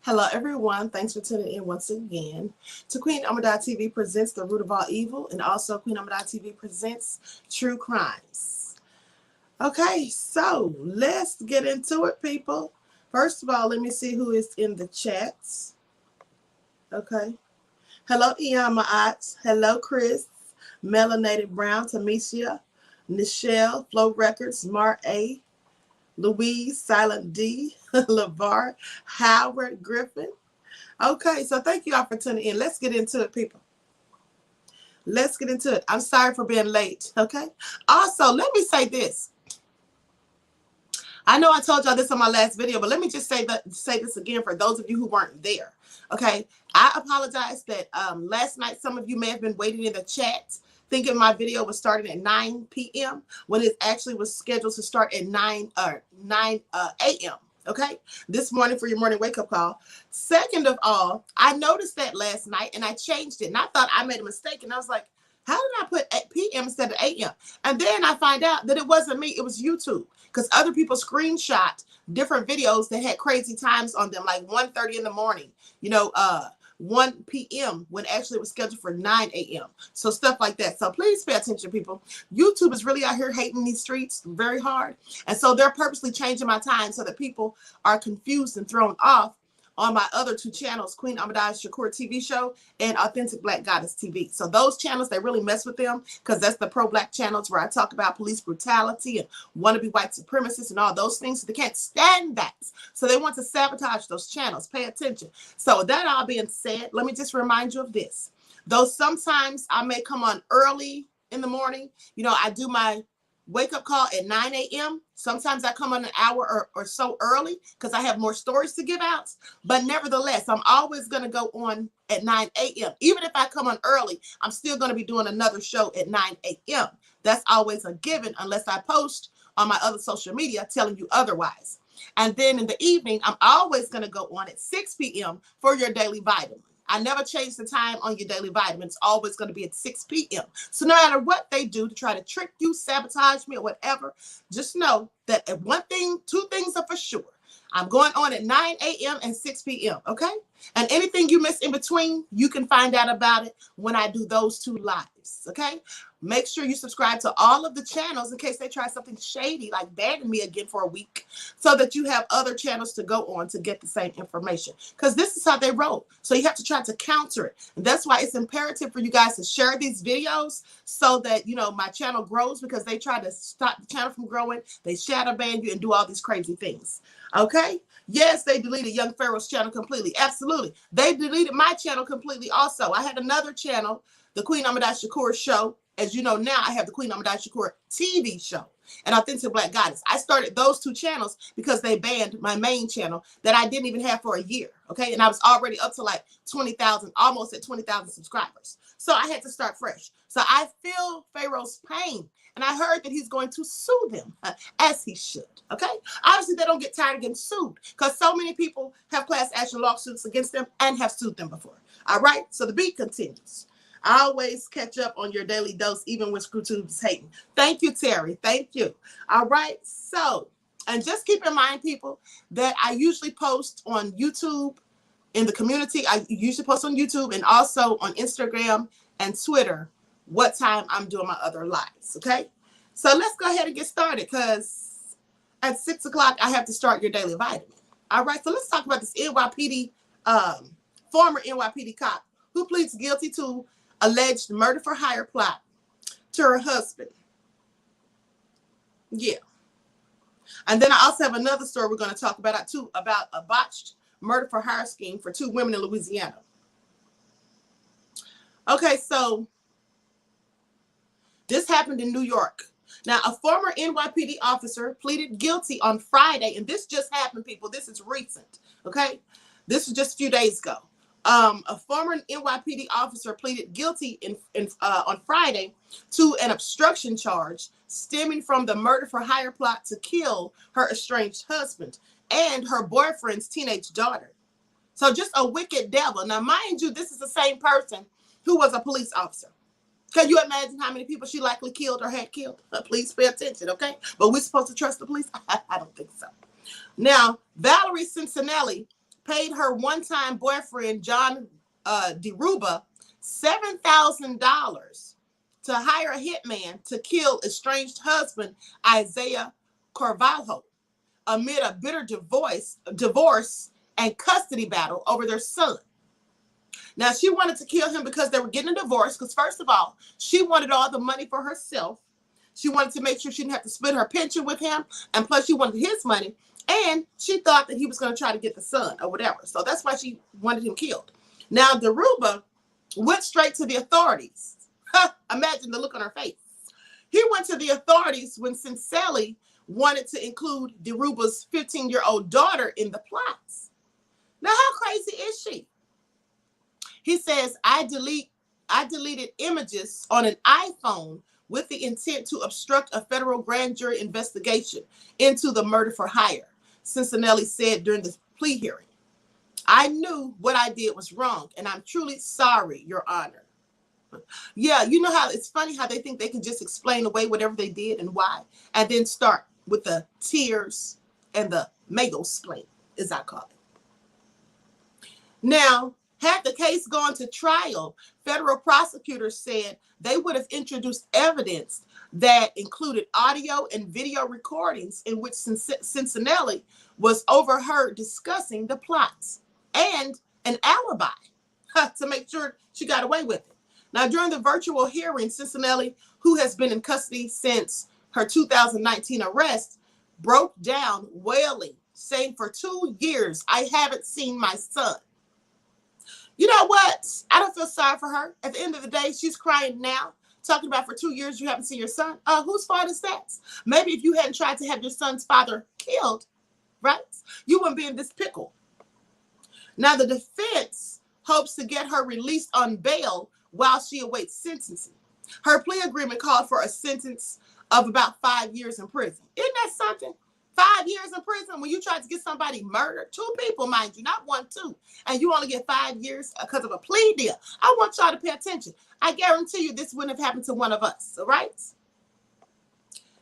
Hello, everyone. Thanks for tuning in once again to Queen Ahmadiyyah TV presents The Root of All Evil, and also Queen Ahmadiyyah TV presents True Crimes. Okay, so let's get into it, people. First of all, let me see who is in the chats. Okay. Hello, Iamaat. Hello, Chris. Melanated Brown, Tamisha, Nichelle, Flow Records, Mar A, Louise, Silent D, LeVar, Howard, Griffin. Okay, so thank you all for tuning in. Let's get into it, people. Let's get into it. I'm sorry for being late, okay? Also, let me say this. I know I told y'all this on my last video, but let me just say this again for those of you who weren't there, okay? I apologize that last night some of you may have been waiting in the chat thinking my video was starting at 9 p.m. when it actually was scheduled to start at 9 a.m. Okay, this morning for your morning wake-up call. Second of all, I noticed that last night and I changed it, and I thought I made a mistake, and I was like, how did I put at p.m. instead of a.m.? And then I find out that it wasn't me, it was YouTube, because other people screenshot different videos that had crazy times on them, like 1:30 in the morning, 1 p.m. when actually it was scheduled for 9 a.m. So stuff like that. So please pay attention, people. YouTube is really out here hating these streets very hard. And so they're purposely changing my time so that people are confused and thrown off on my other two channels, Queen Ahmadiyyah TV show and Authentic Black Goddess TV. So those channels, they really mess with them because that's the pro-black channels where I talk about police brutality and wannabe white supremacists and all those things. So they can't stand that. So they want to sabotage those channels. Pay attention. So with that all being said, let me just remind you of this. Though sometimes I may come on early in the morning, I do my wake-up call at 9 a.m. Sometimes I come on an hour or so early because I have more stories to give out. But nevertheless, I'm always going to go on at 9 a.m. Even if I come on early, I'm still going to be doing another show at 9 a.m. That's always a given unless I post on my other social media telling you otherwise. And then in the evening, I'm always going to go on at 6 p.m. for your daily vitamin. I never change the time on your daily vitamin. It's always going to be at 6 p.m. So no matter what they do to try to trick you, sabotage me, or whatever, just know that two things are for sure. I'm going on at 9 a.m. and 6 p.m., okay? And anything you miss in between, you can find out about it when I do those two lives, okay? Make sure you subscribe to all of the channels in case they try something shady, like banning me again for a week, so that you have other channels to go on to get the same information. Because this is how they roll. So you have to try to counter it. And that's why it's imperative for you guys to share these videos so that, my channel grows, because they try to stop the channel from growing. They shadow ban you and do all these crazy things. Okay? Yes, they deleted Young Pharaoh's channel completely. Absolutely. They deleted my channel completely also. I had another channel, the Queen Ahmadiyyah Shakur show. As you know now, I have the Queen Ahmadiyyah Shakur TV show and Authentic Black Goddess. I started those two channels because they banned my main channel that I didn't even have for a year, okay? And I was already up to like 20,000, almost at 20,000 subscribers. So I had to start fresh. So I feel Pharaoh's pain, and I heard that he's going to sue them, as he should, okay? Obviously, they don't get tired of getting sued because so many people have class action lawsuits against them and have sued them before, all right? So the beat continues. I always catch up on your daily dose, even when ScrewTube is hating. Thank you, Terry. Thank you. All right. So, and just keep in mind, people, that I usually post on YouTube in the community. I usually post on YouTube and also on Instagram and Twitter what time I'm doing my other lives. Okay. So let's go ahead and get started, because at 6 o'clock, I have to start your daily vitamin. All right. So let's talk about this NYPD, former NYPD cop who pleads guilty to alleged murder for hire plot to her husband. Yeah. And then I also have another story we're going to talk about too, about a botched murder for hire scheme for 2 women in Louisiana. Okay, so this happened in New York. Now, a former NYPD officer pleaded guilty on Friday, and this just happened, people. This is recent, okay? This was just a few days ago. A former NYPD officer pleaded guilty on Friday to an obstruction charge stemming from the murder for hire plot to kill her estranged husband and her boyfriend's teenage daughter. So just a wicked devil. Now, mind you, this is the same person who was a police officer. Can you imagine how many people she likely killed or had killed? Please pay attention, okay? But we're supposed to trust the police? I don't think so. Now, Valerie Cincinnati paid her one-time boyfriend, John DeRuba, $7,000 to hire a hitman to kill estranged husband, Isaiah Carvalho, amid a bitter divorce and custody battle over their son. Now, she wanted to kill him because they were getting a divorce, because first of all, she wanted all the money for herself. She wanted to make sure she didn't have to split her pension with him, and plus she wanted his money, and she thought that he was going to try to get the son or whatever. So that's why she wanted him killed. Now, DeRuba went straight to the authorities. Imagine the look on her face. He went to the authorities when sincerely wanted to include DeRuba's 15-year-old daughter in the plots. Now, how crazy is she? He says, I deleted images on an iPhone with the intent to obstruct a federal grand jury investigation into the murder for hire, Cincinnati said during the plea hearing. I knew what I did was wrong, and I'm truly sorry, Your Honor. Yeah, you know how it's funny how they think they can just explain away whatever they did and why, and then start with the tears and the mago-splain, as I call it. Now, had the case gone to trial, federal prosecutors said they would have introduced evidence that included audio and video recordings in which Cincinnati was overheard discussing the plots and an alibi to make sure she got away with it. Now, during the virtual hearing, Cincinnati, who has been in custody since her 2019 arrest, broke down wailing, saying, for 2 years, I haven't seen my son. You know what? I don't feel sorry for her. At the end of the day, she's crying now, talking about for 2 years you haven't seen your son. Whose fault is that? Maybe if you hadn't tried to have your son's father killed, right, you wouldn't be in this pickle. Now, the defense hopes to get her released on bail while she awaits sentencing. Her plea agreement called for a sentence of about 5 years in prison. Isn't that something? 5 years in prison when you tried to get somebody murdered. 2 people, mind you, not 1, 2. And you only get 5 years because of a plea deal. I want y'all to pay attention. I guarantee you this wouldn't have happened to one of us, all right?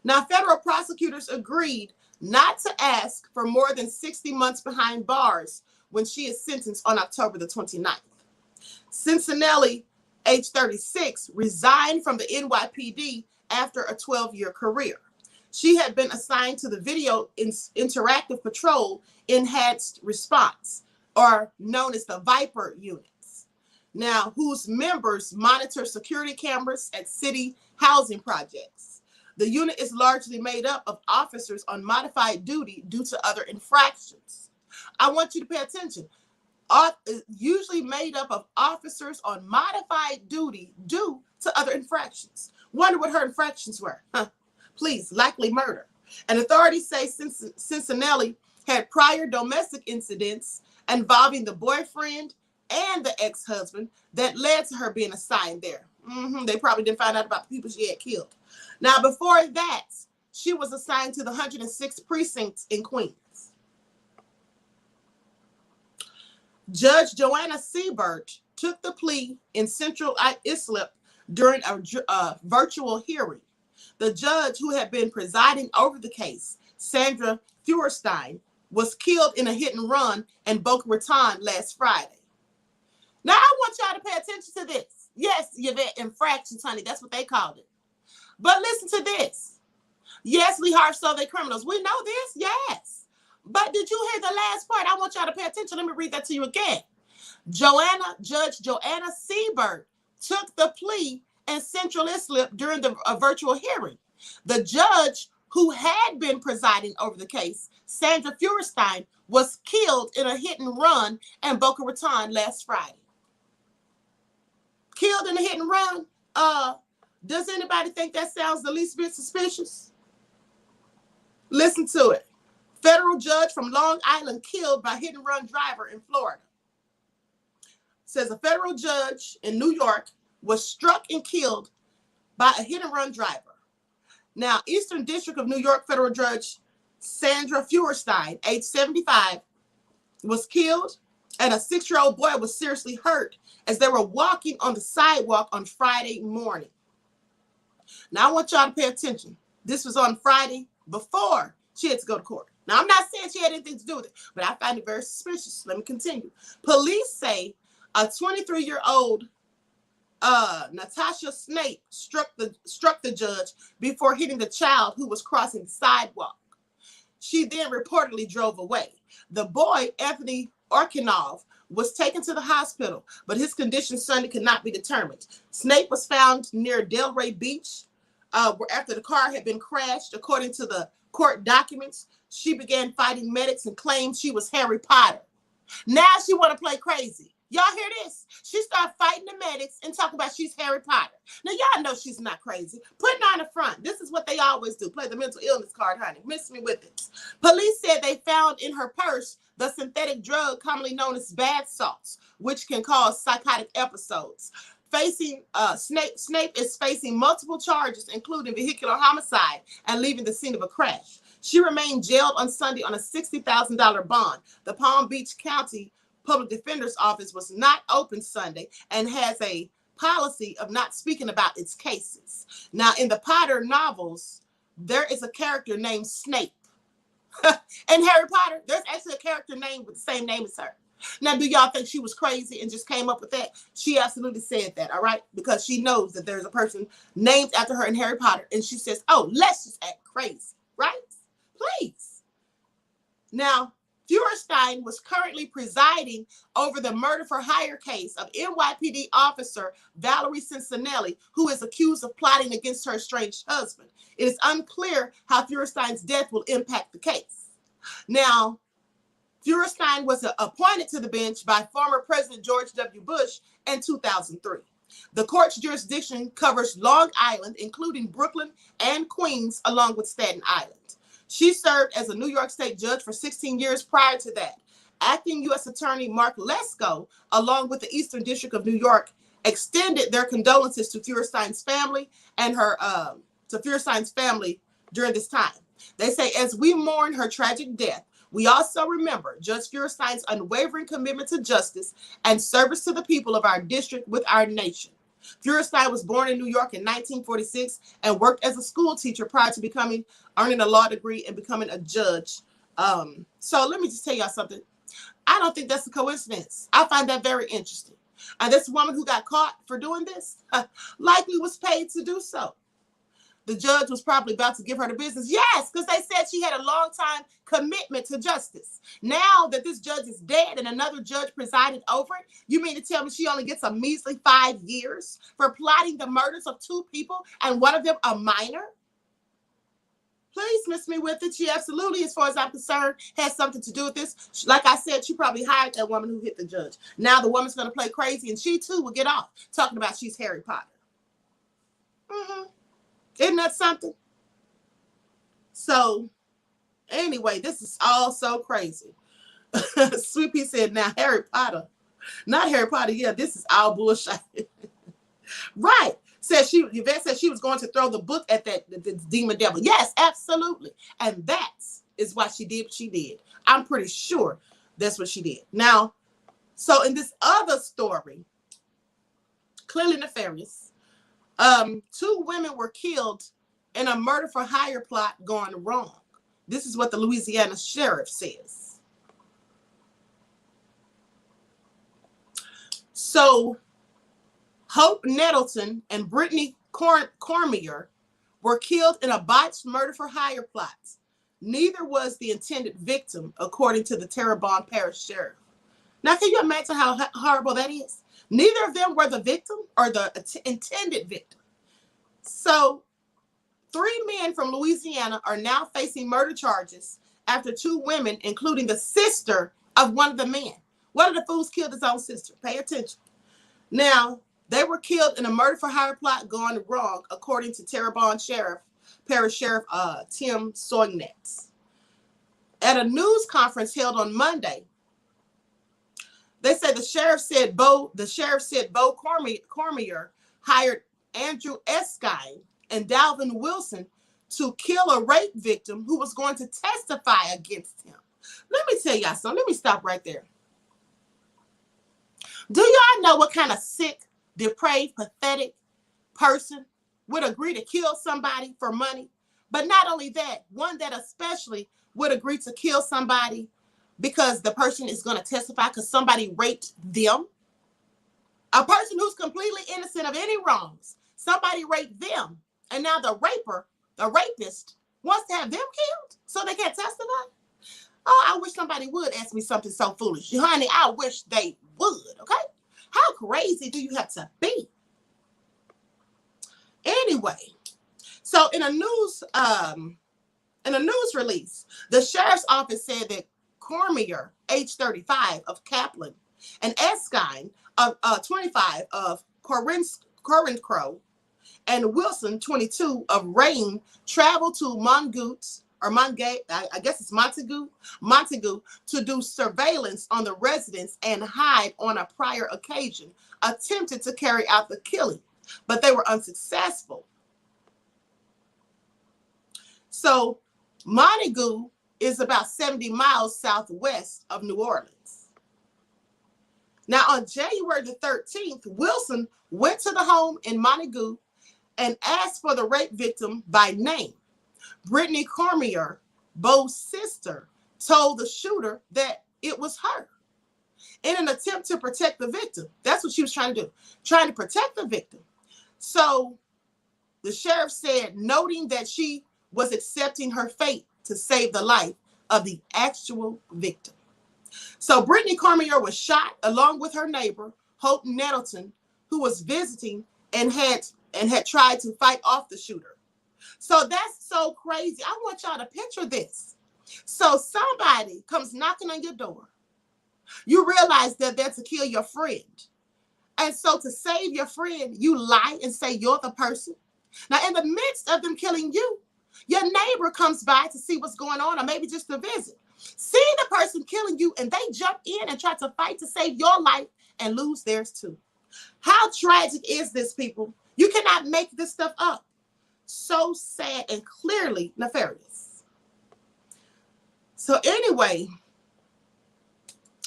Now, federal prosecutors agreed not to ask for more than 60 months behind bars when she is sentenced on October the 29th. Cincinnati, age 36, resigned from the NYPD after a 12-year career. She had been assigned to the Video Interactive Patrol Enhanced Response, or known as the Viper units, now whose members monitor security cameras at city housing projects. The unit is largely made up of officers on modified duty due to other infractions. I want you to pay attention. Usually made up of officers on modified duty due to other infractions. Wonder what her infractions were. Please, likely murder. And authorities say Cincinnati had prior domestic incidents involving the boyfriend and the ex-husband that led to her being assigned there. They probably didn't find out about the people she had killed. Now, before that, she was assigned to the 106th precinct in Queens. Judge Joanna Siebert took the plea in Central Islip during a virtual hearing. The judge who had been presiding over the case, Sandra Feuerstein, was killed in a hit and run in Boca Raton last Friday. Now, I want y'all to pay attention to this. Yes, Yvette, infractions, honey. That's what they called it. But listen to this. Yes, we harsh so they criminals. We know this, yes. But did you hear the last part? I want y'all to pay attention. Let me read that to you again. Judge Joanna Siebert took the plea in Central Islip during a virtual hearing. The judge who had been presiding over the case, Sandra Feuerstein, was killed in a hit and run in Boca Raton last Friday. Killed in a hit and run? Does anybody think that sounds the least bit suspicious? Listen to it. Federal judge from Long Island killed by hit and run driver in Florida. Says a federal judge in New York was struck and killed by a hit and run driver. Now, Eastern District of New York federal judge Sandra Feuerstein, age 75, was killed, and a 6-year-old boy was seriously hurt as they were walking on the sidewalk on Friday morning. Now, I want y'all to pay attention. This was on Friday before she had to go to court. Now, I'm not saying she had anything to do with it, but I find it very suspicious. Let me continue. Police say a 23-year-old Natasha Snape struck the judge before hitting the child who was crossing the sidewalk. She then reportedly drove away. The boy, Anthony Orkinov, was taken to the hospital, but his condition Sunday could not be determined. Snape was found near Delray Beach after the car had been crashed. According to the court documents, she began fighting medics and claimed she was Harry Potter. Now she want to play crazy. Y'all hear this? She started fighting the medics and talking about she's Harry Potter. Now, y'all know she's not crazy. Putting on the front. This is what they always do. Play the mental illness card, honey. Miss me with it. Police said they found in her purse the synthetic drug commonly known as bath salts, which can cause psychotic episodes. Snape is facing multiple charges, including vehicular homicide and leaving the scene of a crash. She remained jailed on Sunday on a $60,000 bond. The Palm Beach County Public Defender's Office was not open Sunday and has a policy of not speaking about its cases. Now, in the Potter novels, there is a character named Snape. In Harry Potter, there's actually a character named with the same name as her. Now, do y'all think she was crazy and just came up with that? She absolutely said that, all right? Because she knows that there's a person named after her in Harry Potter, and she says, oh, let's just act crazy, right? Please. Now, Feuerstein was currently presiding over the murder for hire case of NYPD officer Valerie Cincinnati, who is accused of plotting against her estranged husband. It is unclear how Feuerstein's death will impact the case. Now, Feuerstein was appointed to the bench by former President George W. Bush in 2003. The court's jurisdiction covers Long Island, including Brooklyn and Queens, along with Staten Island. She served as a New York State judge for 16 years prior to that. Acting U.S. Attorney Mark Lesko, along with the Eastern District of New York, extended their condolences to Feuerstein's family and Feuerstein's family during this time. They say, as we mourn her tragic death, we also remember Judge Feuerstein's unwavering commitment to justice and service to the people of our district with our nation. Feuerstein was born in New York in 1946 and worked as a school teacher prior to earning a law degree and becoming a judge. So let me just tell y'all something. I don't think that's a coincidence. I find that very interesting. And this woman who got caught for doing this likely was paid to do so. The judge was probably about to give her the business. Yes, because they said she had a long time commitment to justice. Now that this judge is dead and another judge presided over it, you mean to tell me she only gets a measly 5 years for plotting the murders of 2 people and one of them a minor? Please miss me with it. She absolutely, as far as I'm concerned, has something to do with this. Like I said, she probably hired that woman who hit the judge. Now the woman's going to play crazy and she too will get off talking about she's Harry Potter. Isn't that something? So, anyway, this is all so crazy. Sweet Pea said, now Harry Potter. Not Harry Potter, yeah, this is all bullshit. Right. Yvette said she was going to throw the book at the demon devil. Yes, absolutely. And that is why she did what she did. I'm pretty sure that's what she did. Now, so in this other story, clearly nefarious, 2 women were killed in a murder for hire plot gone wrong. This is what the Louisiana sheriff says. So Hope Nettleton and Brittany Cormier were killed in a botched murder for hire plot. Neither was the intended victim, according to the Terrebonne Parish Sheriff. Now, can you imagine how horrible that is? Neither of them were the victim or the intended victim. So 3 men from Louisiana are now facing murder charges after 2 women, including the sister of one of the men. One of the fools killed his own sister. Pay attention. Now, they were killed in a murder for hire plot gone wrong, according to Terrebonne Parish Sheriff Tim Soignet. At a news conference held on Monday, they said the sheriff said Bo Cormier hired Andrew Eskine and Dalvin Wilson to kill a rape victim who was going to testify against him. Let me tell y'all something. Let me stop right there. Do y'all know what kind of sick, depraved, pathetic person would agree to kill somebody for money? But not only that, one that especially would agree to kill somebody because the person is going to testify because somebody raped them? A person who's completely innocent of any wrongs, somebody raped them, and now the rapist, wants to have them killed so they can't testify? Oh, I wish somebody would ask me something so foolish. Honey, I wish they would, okay? How crazy do you have to be? Anyway, so in a news release, the sheriff's office said that Cormier, age 35, of Kaplan, and Erskine, of 25, of Corinthcrow, and Wilson, 22, of Rain, traveled to Montague, I guess it's Montague, to do surveillance on the residence and hide on a prior occasion, attempted to carry out the killing, but they were unsuccessful. So Montague is about 70 miles southwest of New Orleans. Now, on January the 13th, Wilson went to the home in Montague and asked for the rape victim by name. Brittany Cormier, Beau's sister, told the shooter that it was her in an attempt to protect the victim. That's what she was trying to do, trying to protect the victim. So the sheriff said, noting that she was accepting her fate to save the life of the actual victim. So Brittany Cormier was shot along with her neighbor, Hope Nettleton, who was visiting and had tried to fight off the shooter. So that's so crazy. I want y'all to picture this. So somebody comes knocking on your door. You realize that they're to kill your friend. And so to save your friend, you lie and say you're the person. Now, in the midst of them killing you, your neighbor comes by to see what's going on, or maybe just to visit. See the person killing you, and they jump in and try to fight to save your life and lose theirs too. How tragic is this, people? You cannot make this stuff up. So sad and clearly nefarious. So anyway,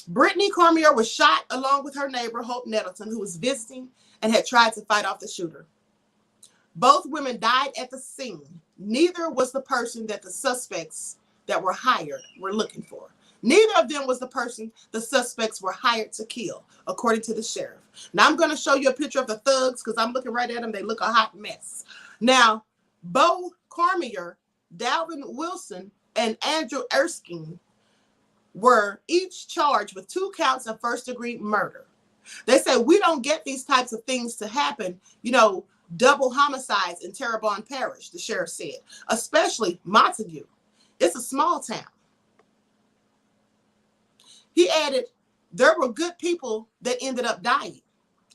Brittany Cormier was shot along with her neighbor, Hope Nettleton, who was visiting and had tried to fight off the shooter. Both women died at the scene. Neither was the person that the suspects that were hired were looking for. Neither of them was the person the suspects were hired to kill, according to the sheriff. Now, I'm going to show you a picture of the thugs because I'm looking right at them. They look a hot mess. Now, Beau Cormier, Dalvin Wilson, and Andrew Erskine were each charged with 2 counts of first-degree murder. They say we don't get these types of things to happen, double homicides in Terrebonne Parish, the sheriff said, especially Montague. It's a small town. He added, there were good people that ended up dying.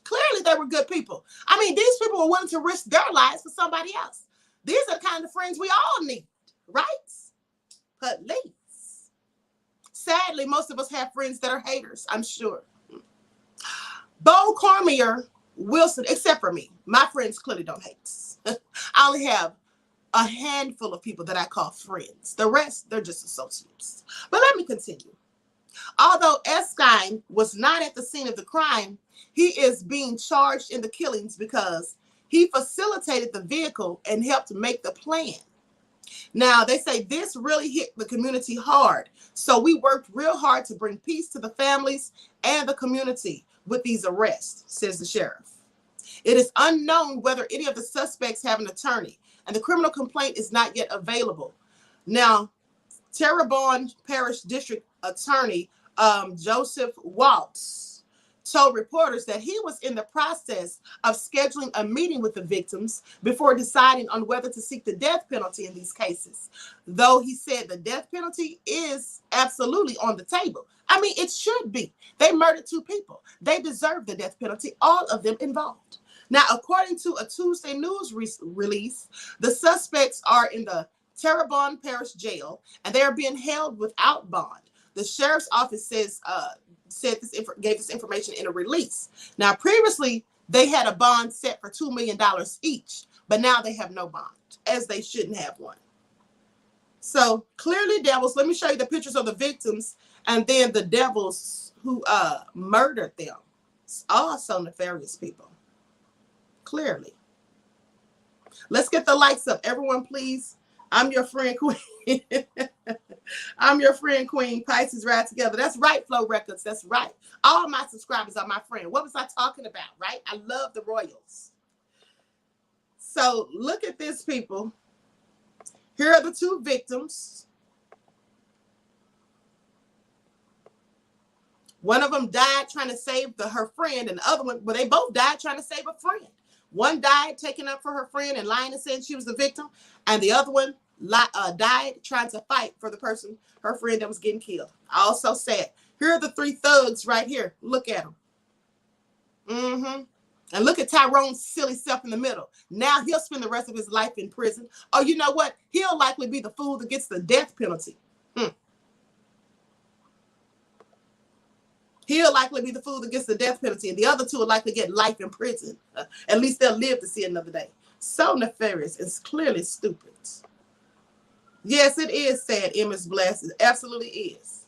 Clearly, they were good people. I mean, these people were willing to risk their lives for somebody else. These are the kind of friends we all need, right? Police. Sadly, most of us have friends that are haters, I'm sure. Beau Cormier, Wilson, except for me. My friends clearly don't hate. I only have a handful of people that I call friends. The rest, they're just associates. But let me continue. Although Erskine was not at the scene of the crime, he is being charged in the killings because he facilitated the vehicle and helped make the plan. Now, they say this really hit the community hard. So we worked real hard to bring peace to the families and the community with these arrests, says the sheriff. It is unknown whether any of the suspects have an attorney, and the criminal complaint is not yet available. Now, Terrebonne Parish District Attorney Joseph Waltz told reporters that he was in the process of scheduling a meeting with the victims before deciding on whether to seek the death penalty in these cases. Though he said the death penalty is absolutely on the table. I mean, it should be. They murdered 2 people. They deserve the death penalty, all of them involved. Now, according to a Tuesday news release, the suspects are in the Terrebonne Parish Jail, and they are being held without bond. The sheriff's office gave this information in a release. Now, previously, they had a bond set for $2 million each, but now they have no bond, as they shouldn't have one. So, clearly devils. Let me show you the pictures of the victims and then the devils who murdered them. It's also nefarious people. Clearly. Let's get the likes up. Everyone, please I'm your friend, Queen. I'm your friend, Queen. Pisces ride together. That's right, Flow Records. That's right. All my subscribers are my friend. What was I talking about, right? I love the royals. So look at this, people. Here are the two victims. One of them died trying to save her friend, and the other one, well, they both died trying to save a friend. One died taking up for her friend and lying and saying she was the victim, and the other one died trying to fight for the person, her friend that was getting killed. Also sad. Here are the three thugs right here. Look at them. And look at Tyrone's silly self in the middle. Now he'll spend the rest of his life in prison. Oh, you know what? He'll likely be the fool that gets the death penalty. He'll likely be the fool that gets the death penalty, and the other two will likely get life in prison. At least they'll live to see another day. So nefarious. It's clearly stupid. Yes, it is sad, Emma's blessed. It absolutely is.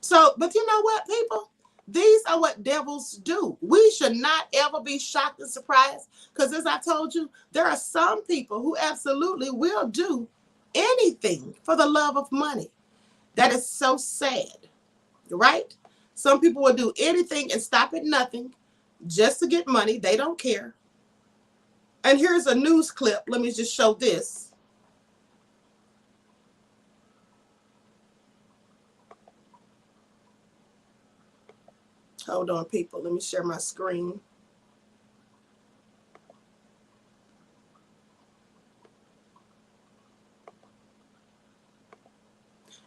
So, but you know what, people? These are what devils do. We should not ever be shocked and surprised, because as I told you, there are some people who absolutely will do anything for the love of money. That is so sad, right? Some people will do anything and stop at nothing just to get money. They don't care. And here's a news clip. Let me just show this. Hold on, people. Let me share my screen.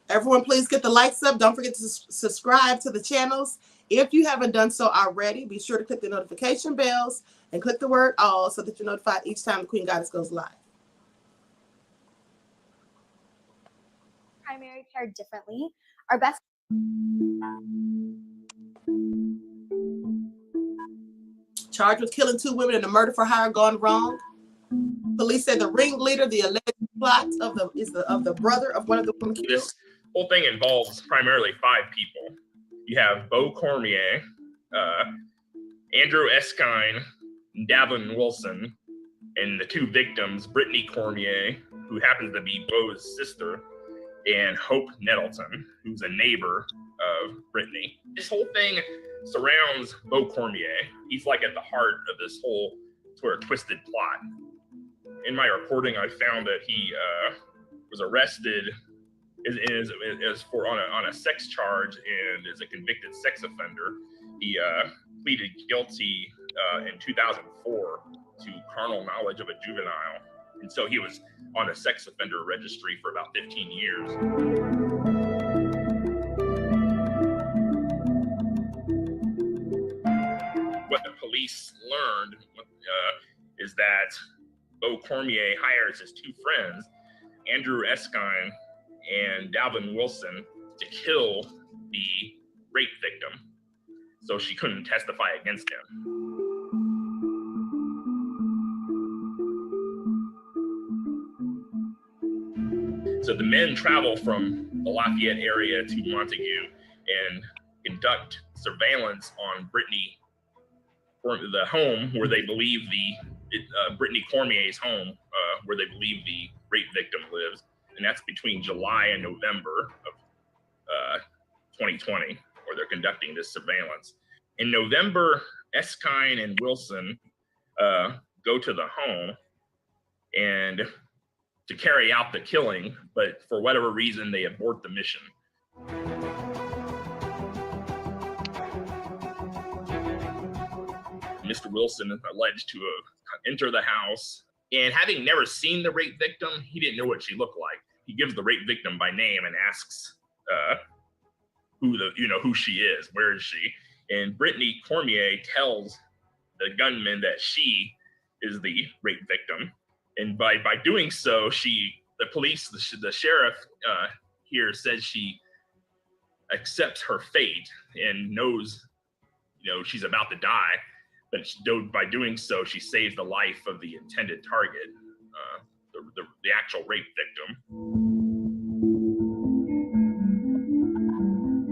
Everyone, please get the likes up. Don't forget to subscribe to the channels. If you haven't done so already, be sure to click the notification bells and click the word all so that you're notified each time the Queen Goddess goes live. Primary care differently. Our best. Charged with killing 2 women in a murder for hire gone wrong. Police say the ringleader, the alleged plot of the brother of one of the women killed. This whole thing involves primarily 5 people. You have Beau Cormier, Andrew Eskine, Davin Wilson, and the 2 victims, Brittany Cormier, who happens to be Beau's sister, and Hope Nettleton, who's a neighbor of Brittany. This whole thing surrounds Beau Cormier. He's like at the heart of this whole sort of twisted plot. In my reporting, I found that he was arrested on a sex charge and is a convicted sex offender. He pleaded guilty in 2004 to carnal knowledge of a juvenile. And so he was on a sex offender registry for about 15 years. What the police learned is that Beau Cormier hires his 2 friends, Andrew Eskine and Dalvin Wilson, to kill the rape victim so she couldn't testify against him. So the men travel from the Lafayette area to Montague and conduct surveillance on Brittany, or the home where they believe Brittany Cormier's home, where they believe the rape victim lives. And that's between July and November of 2020, where they're conducting this surveillance. In November, Eskine and Wilson go to the home and to carry out the killing, but for whatever reason, they abort the mission. Mr. Wilson is alleged to have entered the house, and having never seen the rape victim, he didn't know what she looked like. He gives the rape victim by name and asks who she is, where is she? And Brittany Cormier tells the gunman that she is the rape victim. And by doing so, the sheriff here says she accepts her fate and knows, she's about to die. But by doing so, she saves the life of the intended target, the actual rape victim.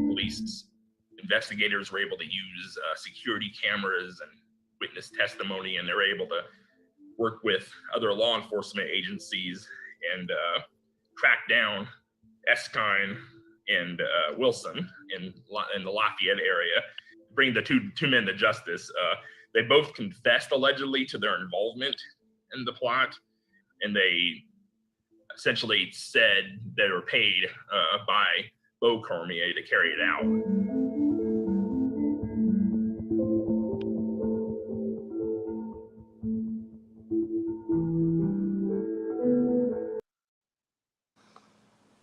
Police investigators were able to use security cameras and witness testimony, and they're able to work with other law enforcement agencies and track down Eskine and Wilson in the Lafayette area, bring the two men to justice. They both confessed allegedly to their involvement in the plot, and they essentially said they were paid by Beau Cormier to carry it out.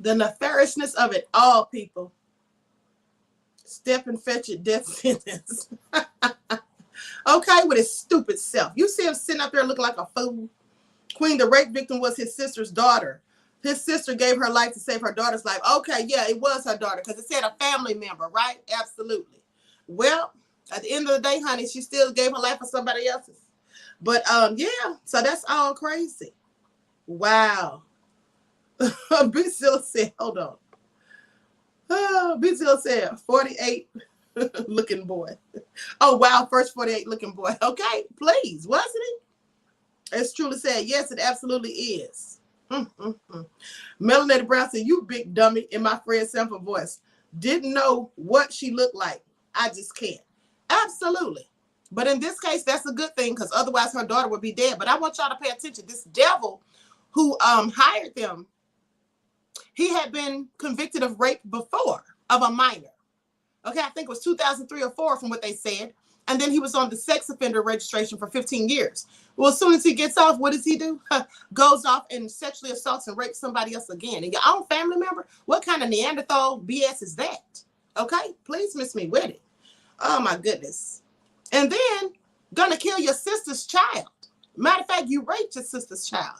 The nefariousness of it all, people. Step and fetch it, death sentence. Okay, with his stupid self. You see him sitting up there looking like a fool. Queen, the rape victim was his sister's daughter. His sister gave her life to save her daughter's life. Okay, yeah, it was her daughter because it said a family member, right? Absolutely. Well, at the end of the day, honey, she still gave her life for somebody else's. But yeah, so that's all crazy. Wow. Big Zilla said, hold on. Oh, Big Zilla said 48 looking boy. Oh, wow, first 48 looking boy. Okay, please, wasn't it? As Truly said, yes, it absolutely is. Melanated Brown said, you big dummy, in my friend Sample voice. Didn't know what she looked like. I just can't. Absolutely. But in this case, that's a good thing because otherwise her daughter would be dead. But I want y'all to pay attention. This devil who hired them, he had been convicted of rape before of a minor. Okay, I think it was 2003 or 4 from what they said. And then he was on the sex offender registration for 15 years. Well, as soon as he gets off, what does he do? Goes off and sexually assaults and rapes somebody else again. And your own family member? What kind of Neanderthal BS is that? Okay, please miss me with it. Oh, my goodness. And then gonna kill your sister's child. Matter of fact, you raped your sister's child.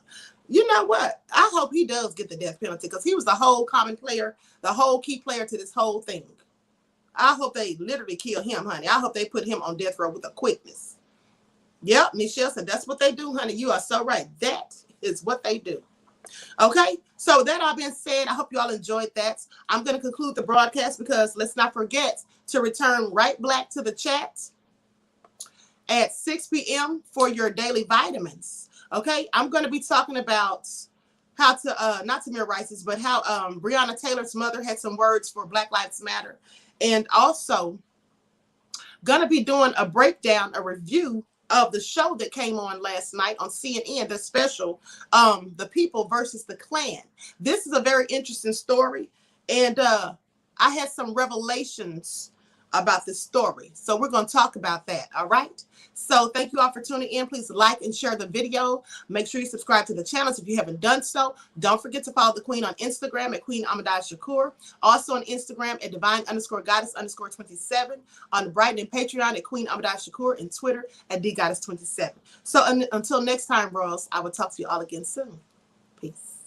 You know what? I hope he does get the death penalty because he was the whole common player, the whole key player to this whole thing. I hope they literally kill him, honey. I hope they put him on death row with a quickness. Yep, Michelle said that's what they do, honey. You are so right. That is what they do. Okay, so that all being said, I hope you all enjoyed that. I'm going to conclude the broadcast because let's not forget to return right back to the chat at 6 p.m. for your daily vitamins. Okay, I'm going to be talking about how to, not Tamir Rice's, but how Breonna Taylor's mother had some words for Black Lives Matter. And also going to be doing a breakdown, a review of the show that came on last night on CNN, the special, The People versus the Klan. This is a very interesting story. And I had some revelations about this story. So we're going to talk about that. All right. So thank you all for tuning in. Please like and share the video. Make sure you subscribe to the channels if you haven't done so. Don't forget to follow the Queen on Instagram at QueenAhmadiyyah. Also on Instagram at divine_goddess_27. On Brighton and Patreon at QueenAhmadiyyah, and Twitter at DGoddess27. So until next time, bros, I will talk to you all again soon. Peace.